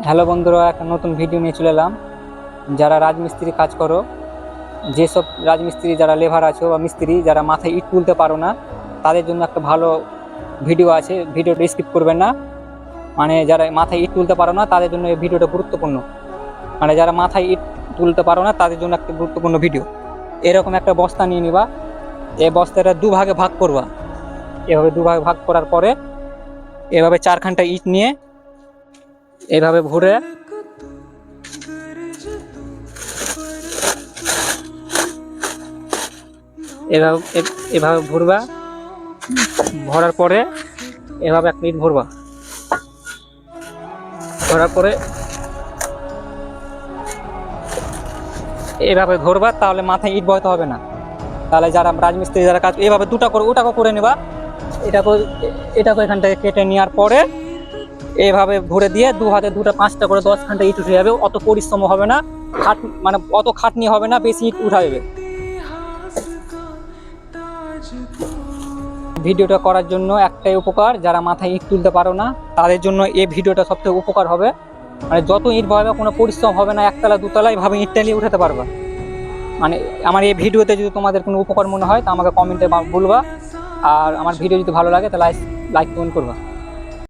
Hello বন্ধুরা, একটা নতুন ভিডিও নিয়ে চলে এলাম। যারা রাজমিস্ত্রি কাজ করো, যেসব রাজমিস্ত্রি যারা লেবার আছো বা মিস্ত্রি যারা মাথায় ইট তুলতে পারো না, তাদের জন্য একটা ভালো ভিডিও আছে। ভিডিওটা স্কিপ করবেন না। মানে যারা মাথায় ইট তুলতে পারো না তাদের জন্য এই ভিডিওটা গুরুত্বপূর্ণ। মানে যারা মাথায় ইট তুলতে পারো না তাদের জন্য একটা গুরুত্বপূর্ণ ভিডিও। এরকম একটা বস্তা নিয়ে নিবা। এই বস্তাটা দুভাগে ভাগ করবা। এভাবে দুভাগে ভাগ করার পরে এভাবে চারখানটা ইট নিয়ে এভাবে ভরে এভাবে এভাবে ভরবা। ভরার পরে এভাবে একটা ইট ভরবা। ভরার পরে এভাবে ধরবা, তাহলে মাথায় ইট বইতে হবে না। তাহলে যারা রাজমিস্ত্রি যারা কাজ এভাবে দুটা করে ওটাকে করে নেবা। এটাকে এখান থেকে কেটে নেওয়ার পরে এইভাবে ভরে দিয়ে দু হাতে দুটা পাঁচটা করে 10 ঘন্টা ইট উঠে যাবে। অত পরিশ্রম হবে না, মানে অত খাটনি হবে না, বেশি ইট উঠা যাবে। ভিডিওটা করার জন্য একটাই উপকার, যারা মাথায় ইট তুলতে পারো না তাদের জন্য এই ভিডিওটা সবথেকে উপকার হবে। মানে যত ইট বসাবে কোনো পরিশ্রম হবে না, একতলা দুতলা এইভাবে ইট টালিয়ে উঠাতে পারবা। মানে আমার এই ভিডিওতে যদি তোমাদের কোনো উপকার মনে হয় তা আমাকে কমেন্টে বলবা। আর আমার ভিডিও যদি ভালো লাগে তাহলে লাইক কমেন্ট করবা।